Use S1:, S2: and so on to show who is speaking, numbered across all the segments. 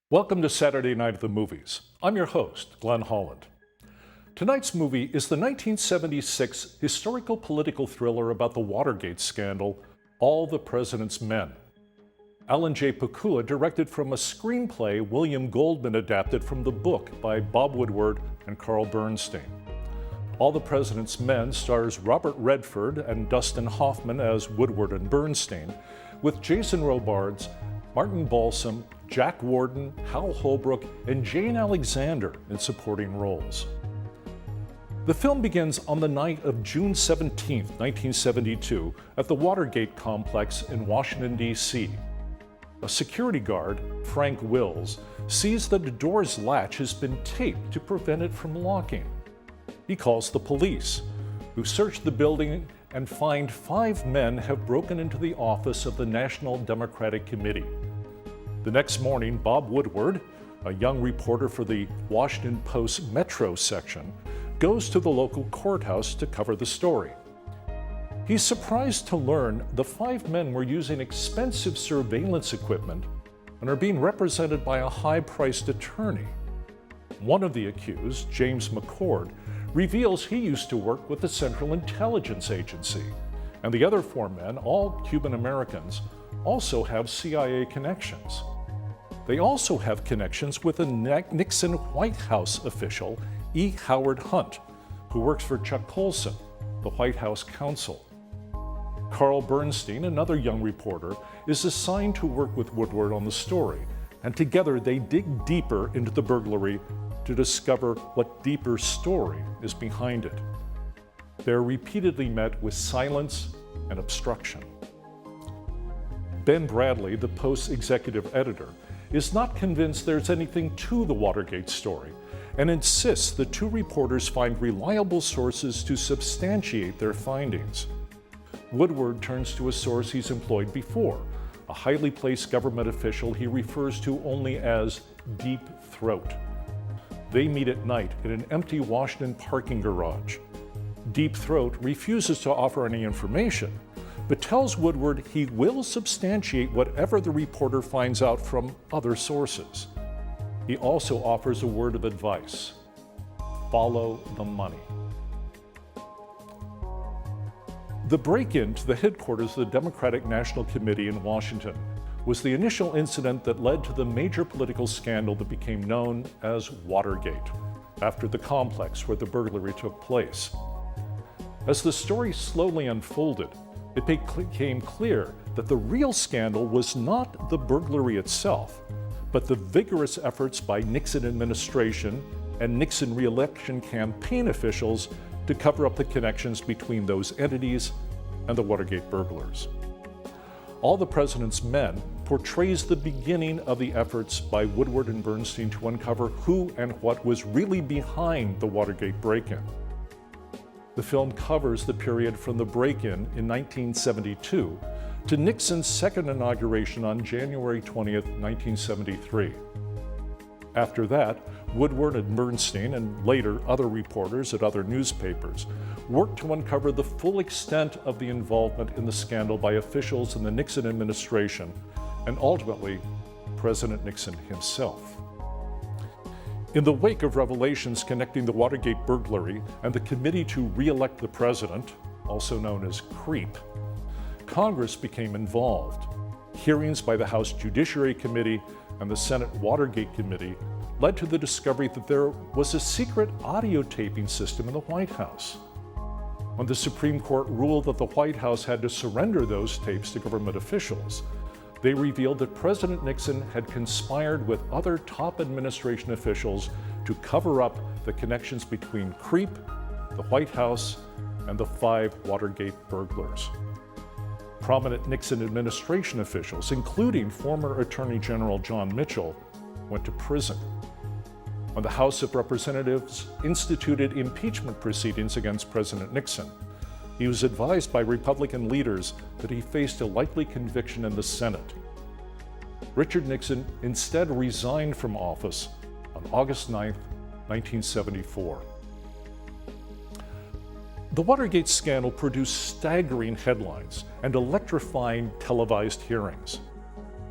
S1: Welcome to Saturday Night at the Movies. I'm your host, Glenn Holland. Tonight's movie is the 1976 historical political thriller about the Watergate scandal, All the President's Men. Alan J. Pakula directed from a screenplay William Goldman adapted from the book by Bob Woodward and Carl Bernstein. All the President's Men stars Robert Redford and Dustin Hoffman as Woodward and Bernstein, with Jason Robards, Martin Balsam, Jack Warden, Hal Holbrook, and Jane Alexander in supporting roles. The film begins on the night of June 17, 1972, at the Watergate complex in Washington, D.C. A security guard, Frank Wills, sees that the door's latch has been taped to prevent it from locking. He calls the police, who search the building and find 5 men have broken into the office of the National Democratic Committee. The next morning, Bob Woodward, a young reporter for the Washington Post Metro section, goes to the local courthouse to cover the story. He's surprised to learn the 5 men were using expensive surveillance equipment and are being represented by a high-priced attorney. One of the accused, James McCord, reveals he used to work with the Central Intelligence Agency, and the other 4 men, all Cuban Americans, also have CIA connections. They also have connections with a Nixon White House official, E. Howard Hunt, who works for Chuck Colson, the White House counsel. Carl Bernstein, another young reporter, is assigned to work with Woodward on the story, and together they dig deeper into the burglary to discover what deeper story is behind it. They're repeatedly met with silence and obstruction. Ben Bradley, the Post's executive editor, is not convinced there's anything to the Watergate story and insists the 2 reporters find reliable sources to substantiate their findings. Woodward turns to a source he's employed before, a highly placed government official he refers to only as Deep Throat. They meet at night in an empty Washington parking garage. Deep Throat refuses to offer any information, but tells Woodward he will substantiate whatever the reporter finds out from other sources. He also offers a word of advice: follow the money. The break-in to the headquarters of the Democratic National Committee in Washington was the initial incident that led to the major political scandal that became known as Watergate, after the complex where the burglary took place. As the story slowly unfolded, it became clear that the real scandal was not the burglary itself, but the vigorous efforts by Nixon administration and Nixon re-election campaign officials to cover up the connections between those entities and the Watergate burglars. All the President's Men portrays the beginning of the efforts by Woodward and Bernstein to uncover who and what was really behind the Watergate break-in. The film covers the period from the break-in in 1972 to Nixon's second inauguration on January 20th, 1973. After that, Woodward and Bernstein, and later other reporters at other newspapers, worked to uncover the full extent of the involvement in the scandal by officials in the Nixon administration, and ultimately, President Nixon himself. In the wake of revelations connecting the Watergate burglary and the Committee to Re-elect the President, also known as CREEP, Congress became involved. Hearings by the House Judiciary Committee and the Senate Watergate Committee led to the discovery that there was a secret audio taping system in the White House. When the Supreme Court ruled that the White House had to surrender those tapes to government officials, they revealed that President Nixon had conspired with other top administration officials to cover up the connections between CREEP, the White House, and the 5 Watergate burglars. Prominent Nixon administration officials, including former Attorney General John Mitchell, went to prison. When the House of Representatives instituted impeachment proceedings against President Nixon, he was advised by Republican leaders that he faced a likely conviction in the Senate. Richard Nixon instead resigned from office on August 9, 1974. The Watergate scandal produced staggering headlines and electrifying televised hearings.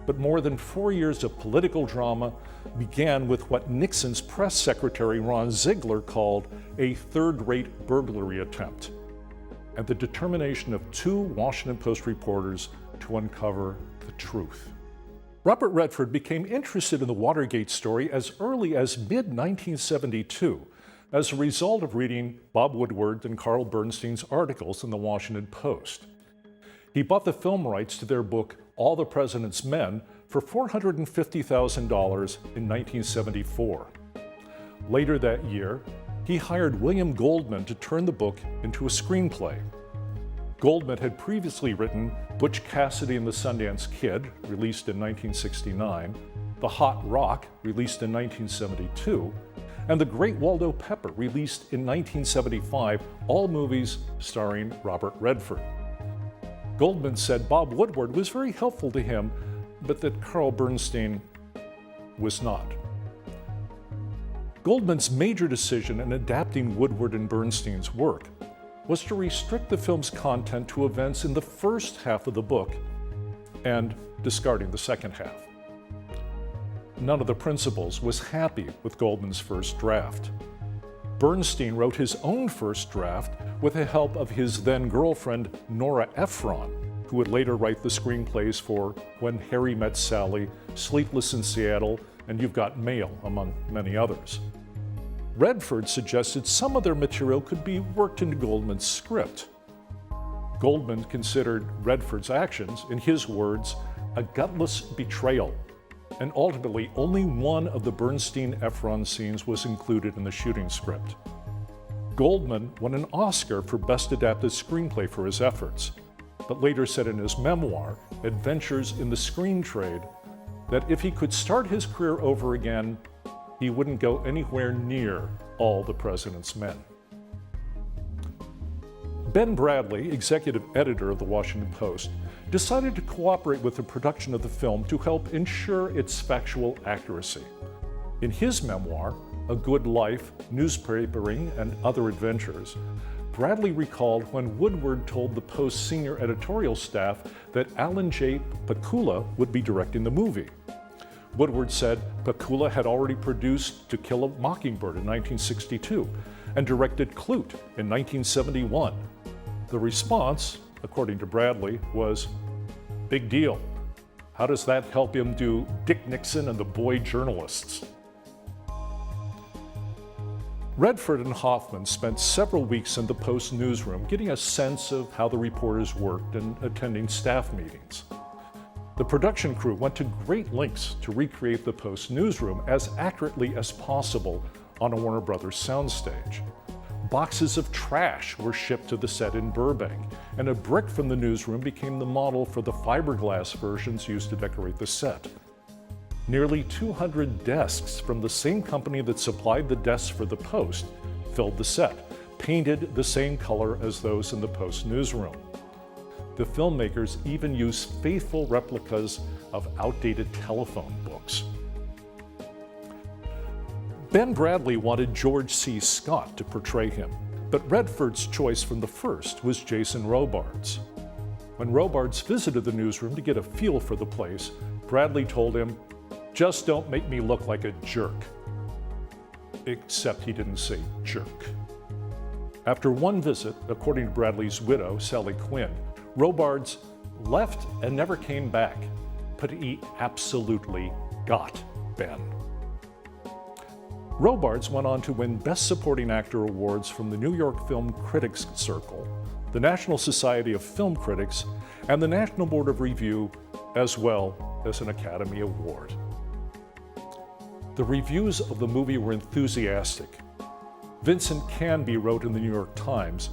S1: but more than 4 years of political drama began with what Nixon's press secretary Ron Ziegler called a third-rate burglary attempt, and the determination of 2 Washington Post reporters to uncover the truth. Robert Redford became interested in the Watergate story as early as mid-1972 as a result of reading Bob Woodward and Carl Bernstein's articles in the Washington Post. He bought the film rights to their book, All the President's Men, for $450,000 in 1974. Later that year, he hired William Goldman to turn the book into a screenplay. Goldman had previously written Butch Cassidy and the Sundance Kid, released in 1969, The Hot Rock, released in 1972, and The Great Waldo Pepper, released in 1975, all movies starring Robert Redford. Goldman said Bob Woodward was very helpful to him, but that Carl Bernstein was not. Goldman's major decision in adapting Woodward and Bernstein's work was to restrict the film's content to events in the first half of the book and discarding the second half. None of the principals was happy with Goldman's first draft. Bernstein wrote his own first draft with the help of his then-girlfriend Nora Ephron, who would later write the screenplays for When Harry Met Sally, Sleepless in Seattle, and You've Got Mail, among many others. Redford suggested some of their material could be worked into Goldman's script. Goldman considered Redford's actions, in his words, a gutless betrayal, and ultimately only one of the Bernstein-Ephron scenes was included in the shooting script. Goldman won an Oscar for Best Adapted Screenplay for his efforts, but later said in his memoir, Adventures in the Screen Trade, that if he could start his career over again, he wouldn't go anywhere near All the President's Men. Ben Bradlee, executive editor of the Washington Post, decided to cooperate with the production of the film to help ensure its factual accuracy. In his memoir, A Good Life, Newspapering, and Other Adventures, Bradlee recalled when Woodward told the Post's senior editorial staff that Alan J. Pakula would be directing the movie. Woodward said Pakula had already produced To Kill a Mockingbird in 1962 and directed Clute in 1971. The response, according to Bradlee, was, "Big deal. How does that help him do Dick Nixon and the Boy Journalists?" Redford and Hoffman spent several weeks in the Post newsroom getting a sense of how the reporters worked and attending staff meetings. The production crew went to great lengths to recreate the Post newsroom as accurately as possible on a Warner Brothers soundstage. Boxes of trash were shipped to the set in Burbank, and a brick from the newsroom became the model for the fiberglass versions used to decorate the set. Nearly 200 desks from the same company that supplied the desks for the Post filled the set, painted the same color as those in the Post newsroom. The filmmakers even used faithful replicas of outdated telephone books. Ben Bradlee wanted George C. Scott to portray him, but Redford's choice from the first was Jason Robards. When Robards visited the newsroom to get a feel for the place, Bradlee told him, "Just don't make me look like a jerk." Except he didn't say jerk. After one visit, according to Bradlee's widow, Sally Quinn, Robards left and never came back, but he absolutely got Ben. Robards went on to win Best Supporting Actor awards from the New York Film Critics Circle, the National Society of Film Critics, and the National Board of Review, as well as an Academy Award. The reviews of the movie were enthusiastic. Vincent Canby wrote in the New York Times,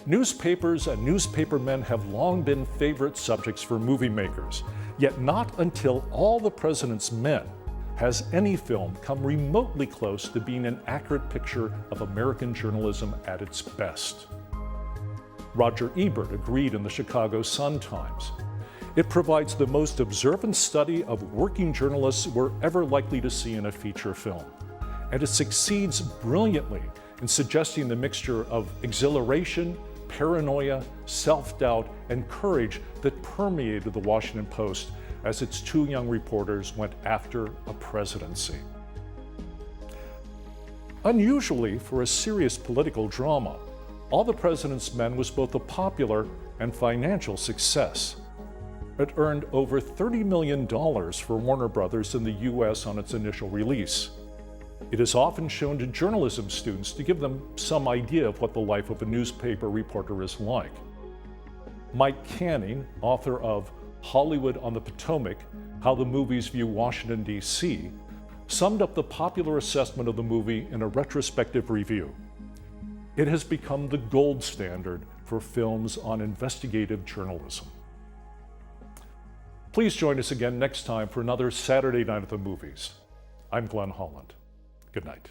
S1: "Newspapers and newspapermen have long been favorite subjects for movie makers, yet not until All the President's Men has any film come remotely close to being an accurate picture of American journalism at its best." Roger Ebert agreed in the Chicago Sun-Times. "It provides the most observant study of working journalists we're ever likely to see in a feature film, and it succeeds brilliantly in suggesting the mixture of exhilaration, paranoia, self-doubt, and courage that permeated the Washington Post as its two young reporters went after a presidency. Unusually for a serious political drama, All the President's Men was both a popular and financial success. It earned over $30 million for Warner Brothers in the US on its initial release. It is often shown to journalism students to give them some idea of what the life of a newspaper reporter is like. Mike Canning, author of Hollywood on the Potomac, How the Movies View Washington, D.C., summed up the popular assessment of the movie in a retrospective review. It has become the gold standard for films on investigative journalism. Please join us again next time for another Saturday Night at the Movies. I'm Glenn Holland. Good night.